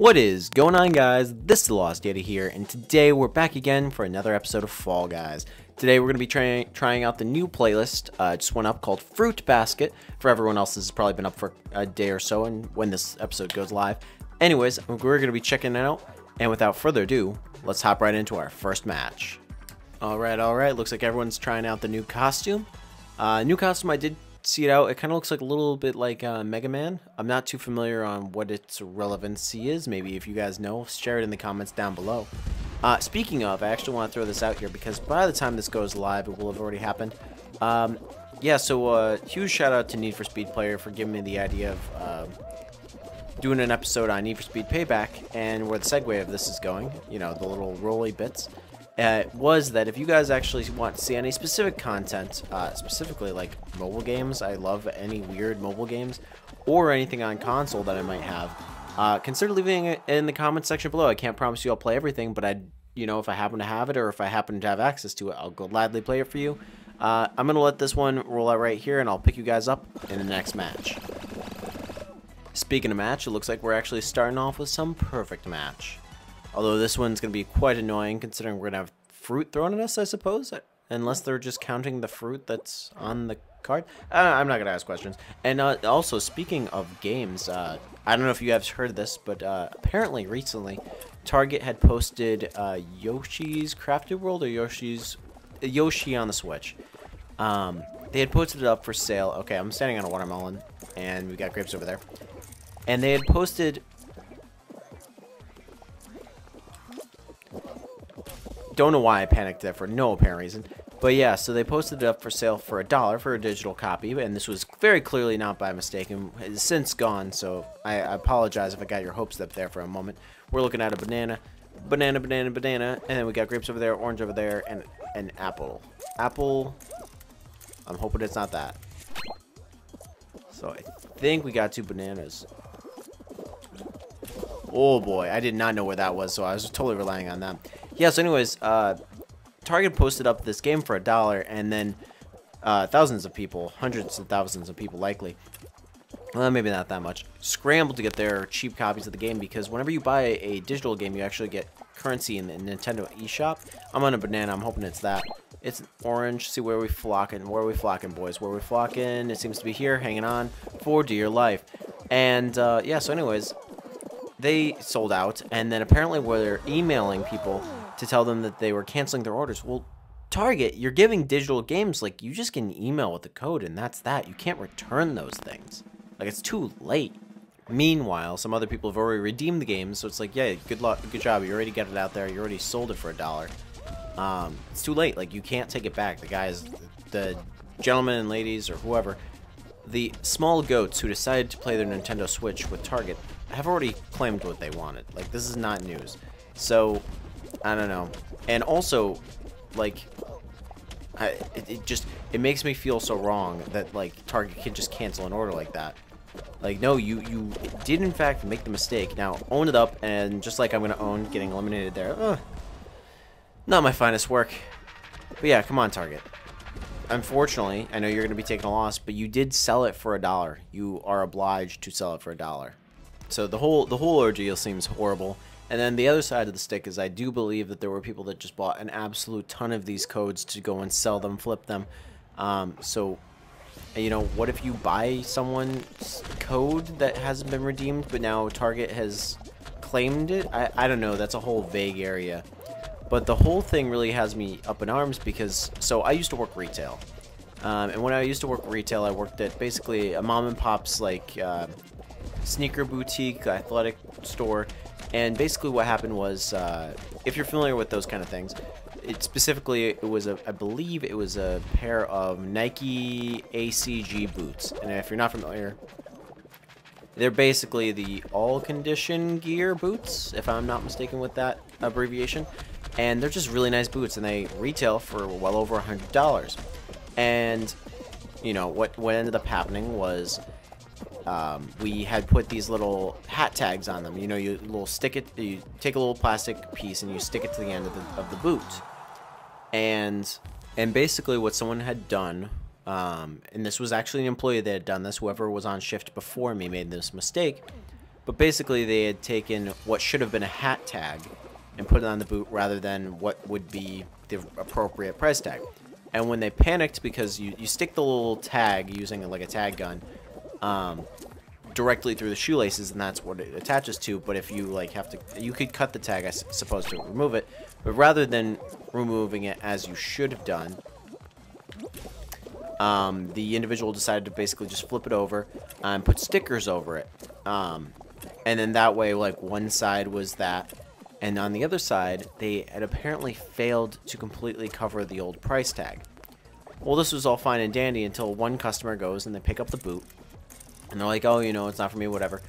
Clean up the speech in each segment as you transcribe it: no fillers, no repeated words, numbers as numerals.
What is going on, guys? This is TheLostYeti here, and today we're back again for another episode of Fall Guys. Today we're going to be trying out the new playlist. It just went up, called Fruit Basket. For everyone else, this has probably been up for a day or so, and when this episode goes live. Anyways, we're going to be checking it out, and without further ado, let's hop right into our first match. Alright, looks like everyone's trying out the new costume. New costume, I did see it out. It kind of looks like a little bit like Mega Man. I'm not too familiar on what its relevancy is. Maybe if you guys know, share it in the comments down below. Speaking of, I actually want to throw this out here because by the time this goes live, it will have already happened. Yeah, so huge shout out to Need for Speed Player for giving me the idea of doing an episode on Need for Speed Payback, and where the segue of this is going, you know, the little rolly bits. Was that if you guys actually want to see any specific content, specifically like mobile games, I love any weird mobile games, or anything on console that I might have, consider leaving it in the comments section below. I can't promise you I'll play everything, but you know, if I happen to have it, or if I happen to have access to it, I'll gladly play it for you. I'm going to let this one roll out right here, and I'll pick you guys up in the next match. Speaking of match, it looks like we're actually starting off with some perfect match. Although this one's going to be quite annoying, considering we're going to have fruit thrown at us, I suppose. Unless they're just counting the fruit that's on the card. I'm not going to ask questions. And also, speaking of games, I don't know if you guys heard this, but apparently recently, Target had posted Yoshi's Crafted World, or Yoshi on the Switch. They had posted it up for sale. Okay, I'm standing on a watermelon, and we got grapes over there. And they had posted... Don't know why I panicked there for no apparent reason. But yeah, so they posted it up for sale for $1 for a digital copy, and this was very clearly not by mistake, and it's since gone, so I apologize if I got your hopes up there for a moment. We're looking at a banana, and then we got grapes over there, orange over there, and an apple. Apple, I'm hoping it's not that. So I think we got 2 bananas. Oh boy, I did not know where that was, so I was totally relying on that. Yeah, so anyways, Target posted up this game for $1, and then thousands of people, hundreds of thousands of people likely, well, maybe not that much, scrambled to get their cheap copies of the game, because whenever you buy a digital game, you actually get currency in the Nintendo eShop. I'm on a banana, I'm hoping it's that. It's orange. See, where we flocking, boys, where we flocking. It seems to be here, hanging on for dear life. And yeah, so anyways, they sold out, and then apparently we're emailing people to tell them that they were canceling their orders. Well, Target, you're giving digital games, like, you just get an email with the code, and that's that. You can't return those things. Like, it's too late. Meanwhile, some other people have already redeemed the game, so it's like, yeah, good luck, good job. You already got it out there. You already sold it for $1. It's too late. Like, you can't take it back. The guys, the gentlemen and ladies, or whoever, the small goats who decided to play their Nintendo Switch with Target have already claimed what they wanted. Like, this is not news. So, I don't know. And also, like, it makes me feel so wrong that, like, Target can just cancel an order like that. Like, no, you did in fact make the mistake. Now, own it up, and just like I'm gonna own getting eliminated there, not my finest work. But yeah, come on, Target. Unfortunately, I know you're gonna be taking a loss, but you did sell it for $1. You are obliged to sell it for $1. So the whole ordeal seems horrible. And then the other side of the stick is I do believe that there were people that just bought an absolute ton of these codes to go and sell them, flip them. So, you know, what if you buy someone's code that hasn't been redeemed, but now Target has claimed it? I don't know. That's a whole vague area. But the whole thing really has me up in arms because, so I used to work retail. And when I used to work retail, I worked at basically a mom and pop's, like, sneaker boutique, athletic store. And basically what happened was, if you're familiar with those kind of things, it was I believe it was a pair of Nike ACG boots. And if you're not familiar, they're basically the all-condition gear boots, if I'm not mistaken with that abbreviation. And they're just really nice boots, and they retail for well over $100. And, you know, what ended up happening was, we had put these little hat tags on them. You know, you take a little plastic piece and you stick it to the end of the boot. And basically what someone had done, and this was actually an employee that had done this, whoever was on shift before me made this mistake, But basically, they had taken what should have been a hat tag and put it on the boot rather than what would be the appropriate price tag. And when they panicked, because you stick the little tag using like a tag gun directly through the shoelaces, and that's what it attaches to. But if you like have to, you could cut the tag, I suppose, to remove it. But rather than removing it as you should have done, the individual decided to basically just flip it over and put stickers over it. And then that way, like, one side was that, and on the other side, they had apparently failed to completely cover the old price tag. Well, this was all fine and dandy until one customer goes and they pick up the boot, and they're like, oh, you know, it's not for me, whatever.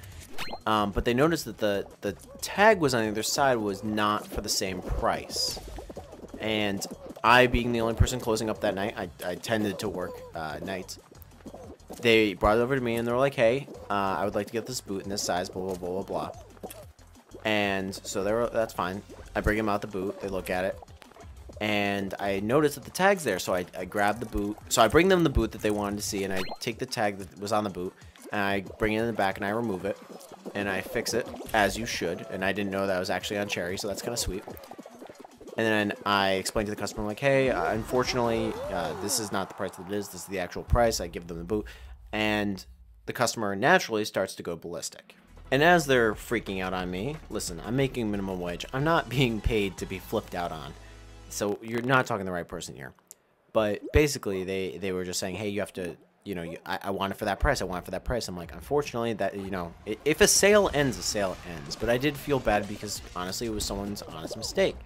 But they noticed that the tag was on the other side was not for the same price. And I, being the only person closing up that night, I tended to work nights. They brought it over to me and they were like, hey, I would like to get this boot in this size, blah, blah, blah, blah, blah. And so they were, that's fine. I bring them out the boot, they look at it, and I noticed that the tag's there, so I grab the boot. So I bring them the boot that they wanted to see, and I take the tag that was on the boot, and I bring it in the back, and I remove it, and I fix it, as you should, and I didn't know that was actually on cherry, so that's kind of sweet. And then I explain to the customer, like, hey, unfortunately, this is not the price that it is. This is the actual price. I give them the boot. And the customer naturally starts to go ballistic. And as they're freaking out on me, listen, I'm making minimum wage. I'm not being paid to be flipped out on. So you're not talking to the right person here. But basically, they were just saying, hey, you have to, you know, I want it for that price. I want it for that price. I'm like, unfortunately, that, you know, if a sale ends, a sale ends. But I did feel bad because, honestly, it was someone's honest mistake.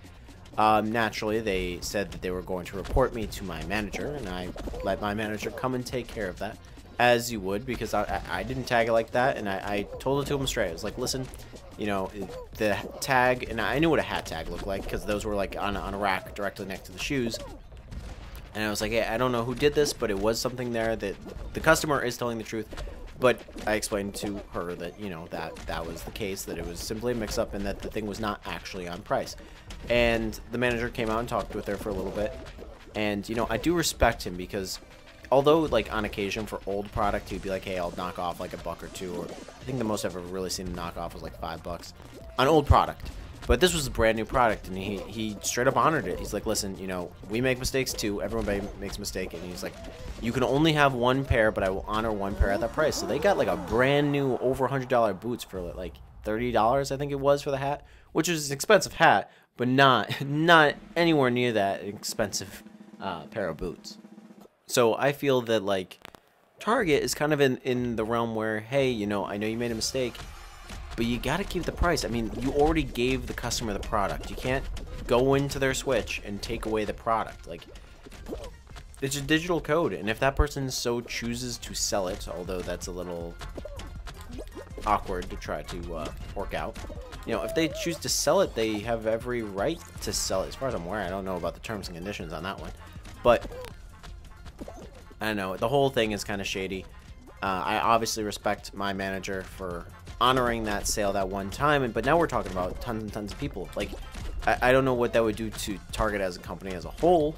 Naturally, they said that they were going to report me to my manager, and I let my manager come and take care of that, as you would, because I didn't tag it like that, and I told it to him straight. I was like, listen, you know, the tag, and I knew what a hat tag looked like, because those were like on a rack directly next to the shoes, and I was like, hey, I don't know who did this, but it was something there that the customer is telling the truth. But I explained to her that, you know, that was the case, that it was simply a mix-up and that the thing was not actually on price. And the manager came out and talked with her for a little bit. And, you know, I do respect him because although, like, on occasion for old product, he'd be like, hey, I'll knock off like $1 or $2. Or I think the most I've ever really seen him knock off was like $5 on old product. But this was a brand new product, and he straight up honored it. He's like, listen, you know, we make mistakes too. Everybody makes a mistake. And he's like, you can only have one pair, but I will honor one pair at that price. So they got like a brand new over $100 boots for like $30, I think it was, for the hat, which is an expensive hat, but not anywhere near that expensive pair of boots. So I feel that, like, Target is kind of in the realm where, hey, you know, I know you made a mistake, but you got to keep the price. I mean, you already gave the customer the product. You can't go into their Switch and take away the product. Like, it's a digital code, and if that person so chooses to sell it, although that's a little awkward to try to work out, you know, if they choose to sell it, they have every right to sell it. As far as I'm aware, I don't know about the terms and conditions on that one, but I don't know. The whole thing is kind of shady. I obviously respect my manager for honoring that sale that one time, but now we're talking about tons and tons of people. Like, I don't know what that would do to Target as a company as a whole.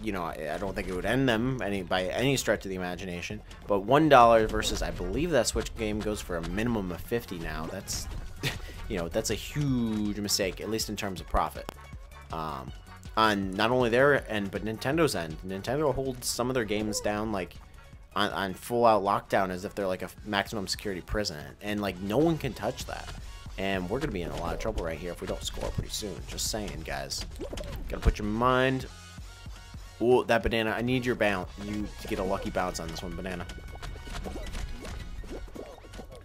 You know, I don't think it would end them by any stretch of the imagination. But $1 versus, I believe that Switch game goes for a minimum of $50 now. That's, you know, that's a huge mistake, at least in terms of profit. On not only their end, but Nintendo's end. Nintendo holds some of their games down, like, on full-out lockdown, as if they're like a maximum security prison. And, like, no one can touch that. And we're going to be in a lot of trouble right here if we don't score pretty soon. Just saying, guys. Got to put your mind... Ooh, that banana. I need your bounce. You to get a lucky bounce on this one, banana.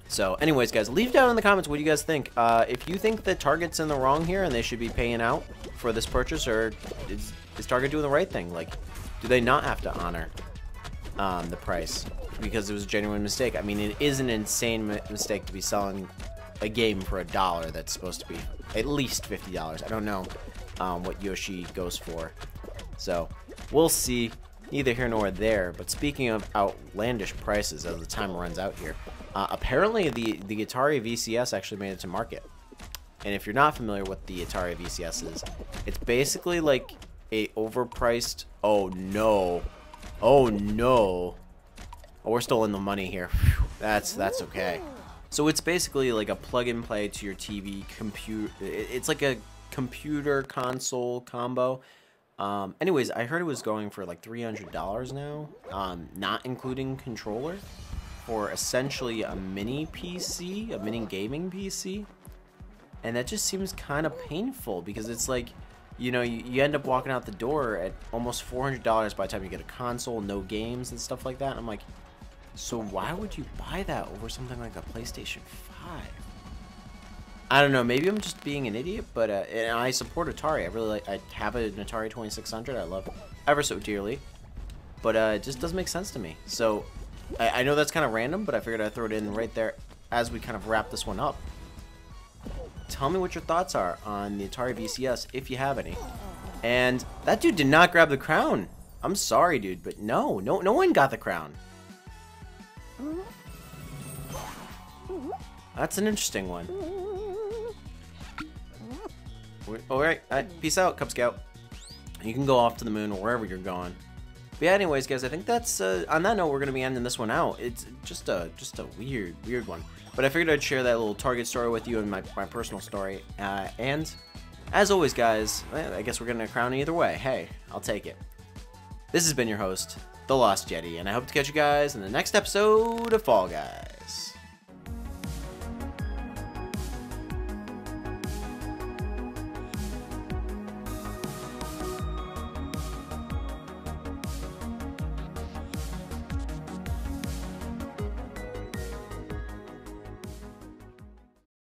So, anyways, guys, leave down in the comments what you guys think. If you think that Target's in the wrong here and they should be paying out for this purchase, or is Target doing the right thing? Like, do they not have to honor the price because it was a genuine mistake? I mean, it is an insane mistake to be selling a game for $1 that's supposed to be at least $50. I don't know what Yoshi goes for. So, we'll see. Neither here nor there. But speaking of outlandish prices as the time runs out here, apparently the Atari VCS actually made it to market. And if you're not familiar with the Atari VCS is, it's basically like a overpriced... Oh no. Oh no. Oh, we're still in the money here. Whew. That's okay. So it's basically like a plug and play to your TV computer. It's like a computer console combo. Anyways, I heard it was going for like $300 now, not including controller, for essentially a mini PC, a mini gaming PC. And that just seems kind of painful because it's like, you know, you end up walking out the door at almost $400 by the time you get a console, no games and stuff like that. And I'm like, so why would you buy that over something like a PlayStation 5? I don't know, maybe I'm just being an idiot, but and I support Atari. I have an Atari 2600. I love it ever so dearly, but it just doesn't make sense to me. So I know that's kind of random, but I figured I'd throw it in right there as we kind of wrap this one up. Tell me what your thoughts are on the Atari VCS, if you have any. And that dude did not grab the crown. I'm sorry, dude, but no one got the crown. That's an interesting one. Alright, peace out, Cub Scout. You can go off to the moon or wherever you're going. But yeah, anyways, guys, I think that's, on that note, we're going to be ending this one out. It's just a weird one. But I figured I'd share that little Target story with you and my personal story. And, as always, guys, I guess we're getting a crown either way. Hey, I'll take it. This has been your host, TheLostYeti, and I hope to catch you guys in the next episode of Fall Guys.